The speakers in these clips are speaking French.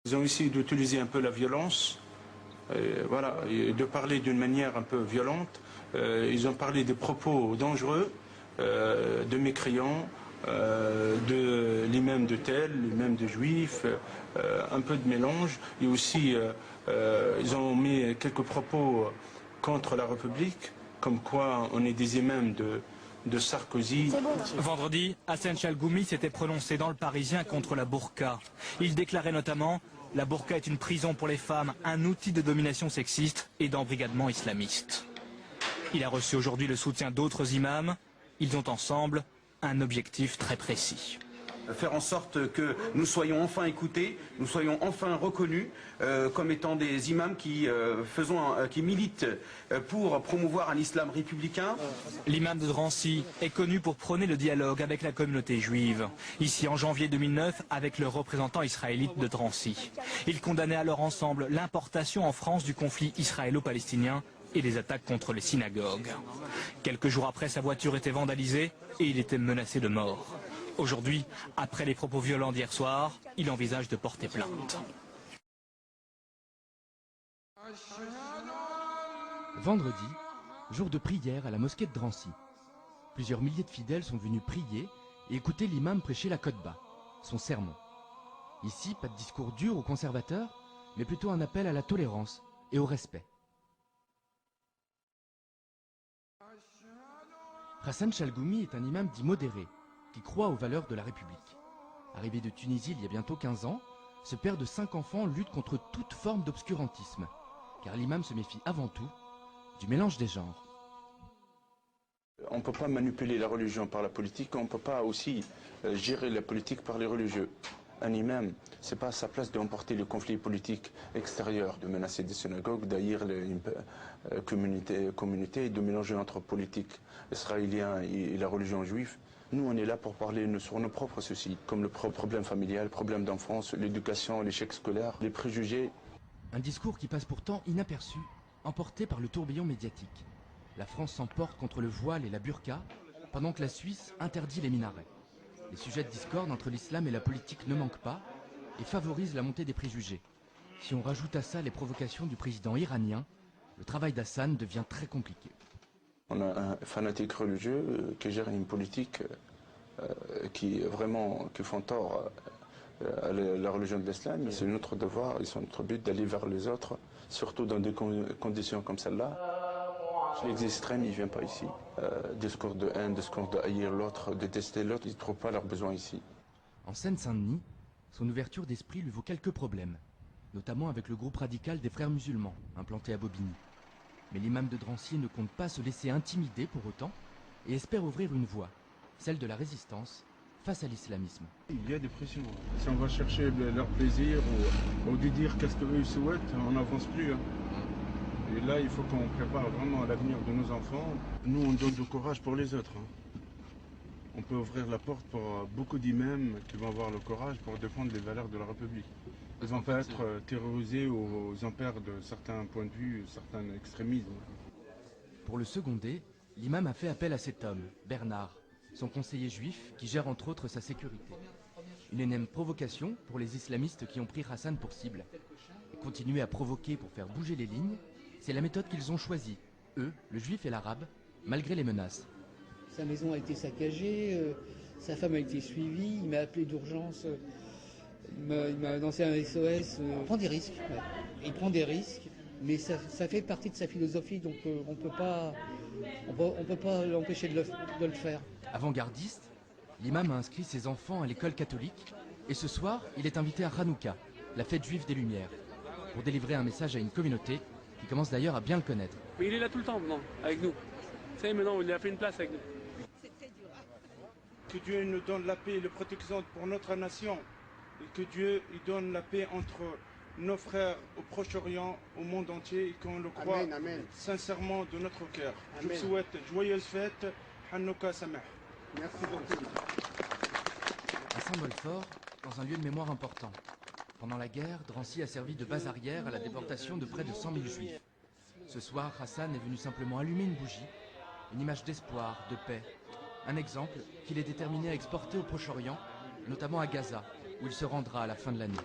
Ils ont essayé d'utiliser un peu la violence, voilà, et de parler d'une manière un peu violente. Ils ont parlé des propos dangereux, de mécréants, de l'imam de tel, l'imam de juif, un peu de mélange. Et aussi, ils ont mis quelques propos contre la République, comme quoi on est des imams de Sarkozy. Vendredi, Hassan Chalgoumi s'était prononcé dans le Parisien contre la burqa. Il déclarait notamment « La burqa est une prison pour les femmes, un outil de domination sexiste et d'embrigadement islamiste ». Il a reçu aujourd'hui le soutien d'autres imams. Ils ont ensemble un objectif très précis. Faire en sorte que nous soyons enfin écoutés, nous soyons enfin reconnus comme étant des imams qui militent pour promouvoir un islam républicain. L'imam de Drancy est connu pour prôner le dialogue avec la communauté juive. Ici en janvier 2009 avec le représentant israélite de Drancy. Ils condamnaient alors ensemble l'importation en France du conflit israélo-palestinien et les attaques contre les synagogues. Quelques jours après, sa voiture était vandalisée et il était menacé de mort. Aujourd'hui, après les propos violents d'hier soir, il envisage de porter plainte. Vendredi, jour de prière à la mosquée de Drancy. Plusieurs milliers de fidèles sont venus prier et écouter l'imam prêcher la khotba, son sermon. Ici, pas de discours dur ou conservateur, mais plutôt un appel à la tolérance et au respect. Hassan Chalgoumi est un imam dit modéré, qui croit aux valeurs de la République. Arrivé de Tunisie il y a bientôt 15 ans, ce père de 5 enfants lutte contre toute forme d'obscurantisme, car l'imam se méfie avant tout du mélange des genres. On ne peut pas manipuler la religion par la politique, on ne peut pas aussi gérer la politique par les religieux. Un imam, ce n'est pas à sa place d'emporter les conflits politiques extérieurs, de menacer des synagogues, d'haïr une communauté et de mélanger entre politique israélien et la religion juive. Nous, on est là pour parler sur nos propres soucis, comme le problème familial, le problème d'enfance, l'éducation, l'échec scolaire, les préjugés. Un discours qui passe pourtant inaperçu, emporté par le tourbillon médiatique. La France s'emporte contre le voile et la burqa, pendant que la Suisse interdit les minarets. Les sujets de discorde entre l'islam et la politique ne manquent pas et favorisent la montée des préjugés. Si on rajoute à ça les provocations du président iranien, le travail d'Hassan devient très compliqué. On a un fanatique religieux qui gère une politique qui font tort à la religion de l'islam. C'est notre devoir et c'est notre but d'aller vers les autres, surtout dans des conditions comme celle-là. Les extrêmes, ils ne viennent pas ici. Discours de haine, discours de haïr l'autre, de détester l'autre, ils ne trouvent pas leurs besoins ici. En Seine-Saint-Denis, son ouverture d'esprit lui vaut quelques problèmes, notamment avec le groupe radical des Frères musulmans, implanté à Bobigny. Mais l'imam de Drancy ne compte pas se laisser intimider pour autant et espère ouvrir une voie, celle de la résistance face à l'islamisme. Il y a des pressions. Si on va chercher leur plaisir ou de dire qu'est-ce qu'eux souhaitent, on n'avance plus. Et là, il faut qu'on prépare vraiment l'avenir de nos enfants. Nous, on donne du courage pour les autres. On peut ouvrir la porte pour beaucoup d'imams qui vont avoir le courage pour défendre les valeurs de la République. Ils vont pas être terrorisés aux empires de certains points de vue, certains extrémismes. Pour le seconder, l'imam a fait appel à cet homme, Bernard, son conseiller juif qui gère entre autres sa sécurité. Une énième provocation pour les islamistes qui ont pris Hassan pour cible. Et continuer à provoquer pour faire bouger les lignes, c'est la méthode qu'ils ont choisie, eux, le juif et l'arabe, malgré les menaces. Sa maison a été saccagée, sa femme a été suivie, il m'a appelé d'urgence, il m'a lancé un SOS. Il prend des risques, ouais. Il prend des risques, mais ça fait partie de sa philosophie, donc on ne peut pas l'empêcher de le faire. Avant-gardiste, l'imam a inscrit ses enfants à l'école catholique et ce soir, il est invité à Hanouka, la fête juive des Lumières, pour délivrer un message à une communauté qui commence d'ailleurs à bien le connaître. Mais il est là tout le temps maintenant, avec nous. Vous savez, maintenant, il a fait une place avec nous. C'est très dur. Que Dieu nous donne la paix et la protection pour notre nation. Et que Dieu donne la paix entre nos frères au Proche-Orient, au monde entier, et qu'on le croit sincèrement de notre cœur. Je vous souhaite joyeuse fête, Hanouka Sameh. Merci beaucoup. Un symbole fort dans un lieu de mémoire important. Pendant la guerre, Drancy a servi de base arrière à la déportation de près de 100 000 juifs. Ce soir, Hassan est venu simplement allumer une bougie, une image d'espoir, de paix. Un exemple qu'il est déterminé à exporter au Proche-Orient, notamment à Gaza, où il se rendra à la fin de l'année.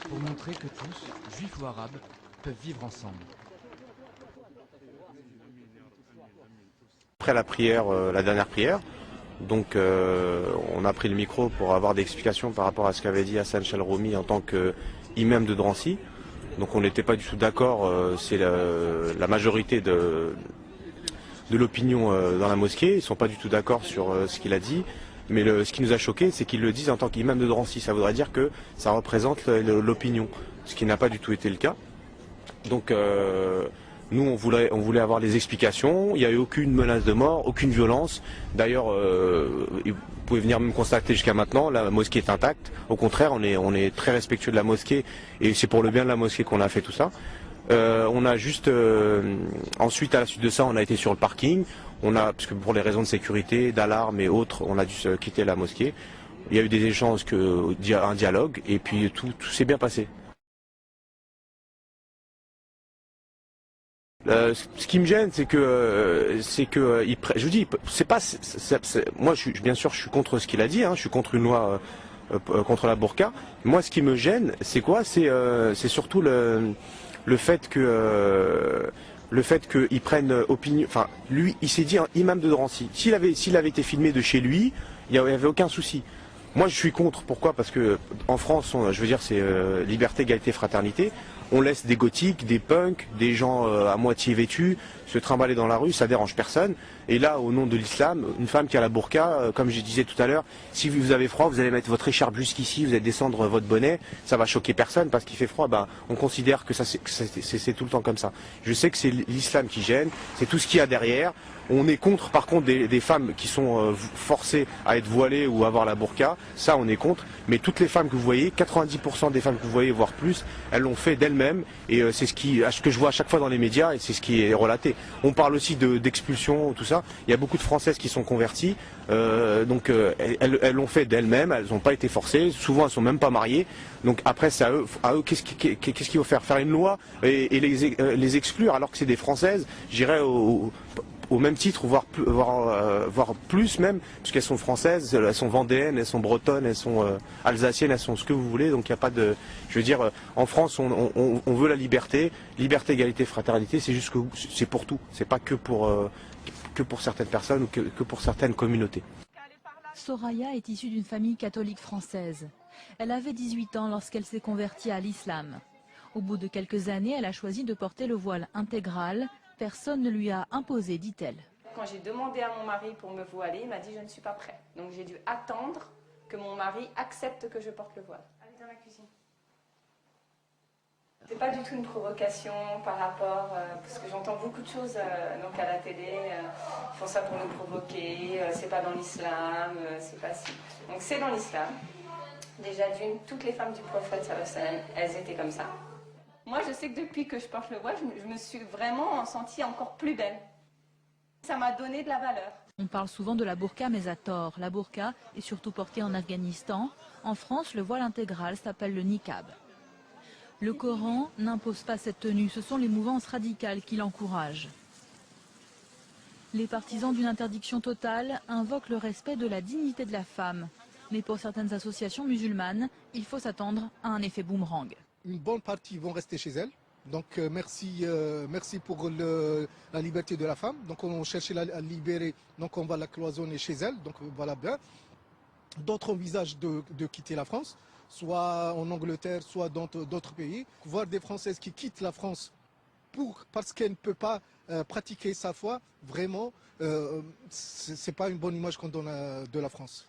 pour montrer que tous, juifs ou arabes, peuvent vivre ensemble. Après la prière, la dernière prière, donc on a pris le micro pour avoir des explications par rapport à ce qu'avait dit Hassan Chalroumi en tant qu'imam de Drancy. Donc on n'était pas du tout d'accord, c'est la majorité de l'opinion dans la mosquée, ils ne sont pas du tout d'accord sur ce qu'il a dit. Mais ce qui nous a choqué, c'est qu'ils le disent en tant qu'imam de Drancy. Ça voudrait dire que ça représente l'opinion, ce qui n'a pas du tout été le cas. Donc nous, on voulait avoir des explications. Il n'y a eu aucune menace de mort, aucune violence. D'ailleurs, vous pouvez venir me constater jusqu'à maintenant, la mosquée est intacte. Au contraire, on est très respectueux de la mosquée et c'est pour le bien de la mosquée qu'on a fait tout ça. On a juste ensuite, à la suite de ça, on a été sur le parking. Parce que pour les raisons de sécurité, d'alarme et autres, on a dû quitter la mosquée. Il y a eu des échanges, un dialogue, et puis tout s'est bien passé. Ce qui me gêne, c'est que je vous dis, moi, bien sûr, je suis contre ce qu'il a dit. Je suis contre une loi contre la burqa. Moi, ce qui me gêne, c'est quoi? C'est surtout le fait qu'il prenne opinion, enfin lui il s'est dit un imam de Drancy. S'il avait été filmé de chez lui, il n'y avait aucun souci. Moi je suis contre, pourquoi? Parce que en France, je veux dire, c'est liberté, égalité, fraternité. On laisse des gothiques, des punks, des gens à moitié vêtus se trimballer dans la rue, ça dérange personne. Et là, au nom de l'islam, une femme qui a la burqa, comme je disais tout à l'heure, si vous avez froid, vous allez mettre votre écharpe jusqu'ici, vous allez descendre votre bonnet, ça va choquer personne parce qu'il fait froid. On considère que c'est tout le temps comme ça. Je sais que c'est l'islam qui gêne, c'est tout ce qu'il y a derrière. On est contre, par contre, des femmes qui sont forcées à être voilées ou à avoir la burqa. Ça, on est contre. Mais toutes les femmes que vous voyez, 90% des femmes que vous voyez, voire plus, elles l'ont fait d'elles-mêmes. Et c'est ce que je vois à chaque fois dans les médias et c'est ce qui est relaté. On parle aussi d'expulsion, tout ça. Il y a beaucoup de Françaises qui sont converties. Donc elles l'ont fait d'elles-mêmes. Elles n'ont pas été forcées. Souvent, elles sont même pas mariées. Donc après, c'est à eux. Qu'est-ce qu'il faut faire une loi et les exclure alors que c'est des Françaises. J'irais au même titre, voire plus même, puisqu'elles sont françaises, elles sont vendéennes, elles sont bretonnes, elles sont alsaciennes, elles sont ce que vous voulez. Donc il n'y a pas de... Je veux dire, en France, on veut la liberté, égalité, fraternité, c'est juste que c'est pour tout. C'est pas que pour certaines personnes ou que pour certaines communautés. Soraya est issue d'une famille catholique française. Elle avait 18 ans lorsqu'elle s'est convertie à l'islam. Au bout de quelques années, elle a choisi de porter le voile intégral. Personne ne lui a imposé, dit-elle. Quand j'ai demandé à mon mari pour me voiler, il m'a dit je ne suis pas prêt. Donc j'ai dû attendre que mon mari accepte que je porte le voile. Allez dans la cuisine. C'est pas du tout une provocation par rapport, parce que j'entends beaucoup de choses donc à la télé, ils font ça pour nous provoquer, c'est pas dans l'islam, c'est pas si. Donc c'est dans l'islam. Déjà d'une, toutes les femmes du prophète, elles étaient comme ça. Moi, je sais que depuis que je porte le voile, je me suis vraiment sentie encore plus belle. Ça m'a donné de la valeur. On parle souvent de la burqa, mais à tort. La burqa est surtout portée en Afghanistan. En France, le voile intégral s'appelle le niqab. Le Coran n'impose pas cette tenue. Ce sont les mouvances radicales qui l'encouragent. Les partisans d'une interdiction totale invoquent le respect de la dignité de la femme. Mais pour certaines associations musulmanes, il faut s'attendre à un effet boomerang. Une bonne partie vont rester chez elles. Donc merci pour la liberté de la femme. Donc on cherchait à libérer, donc on va la cloisonner chez elle. Donc voilà bien. D'autres envisagent de quitter la France, soit en Angleterre, soit dans d'autres pays. Voir des Françaises qui quittent la France parce qu'elles ne peuvent pas pratiquer sa foi, vraiment, c'est pas une bonne image qu'on donne de la France.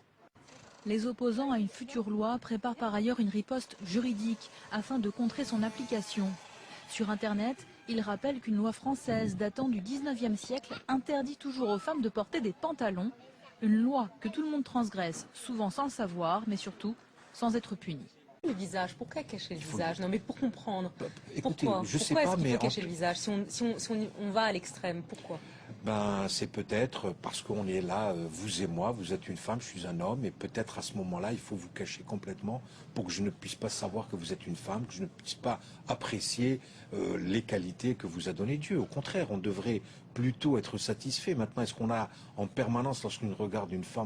Les opposants à une future loi préparent par ailleurs une riposte juridique afin de contrer son application. Sur Internet, ils rappellent qu'une loi française datant du 19e siècle interdit toujours aux femmes de porter des pantalons. Une loi que tout le monde transgresse, souvent sans le savoir, mais surtout sans être puni. Le visage, pourquoi cacher le visage? Non mais pour comprendre. Écoutez, pourquoi je sais pourquoi pas, est-ce qu'il mais faut cacher le visage si on va à l'extrême? Pourquoi? C'est peut-être parce qu'on est là, vous et moi, vous êtes une femme, je suis un homme, et peut-être à ce moment-là, il faut vous cacher complètement pour que je ne puisse pas savoir que vous êtes une femme, que je ne puisse pas apprécier les qualités que vous a donné Dieu. Au contraire, on devrait plutôt être satisfait. Maintenant, est-ce qu'on a en permanence, lorsqu'on regarde une femme,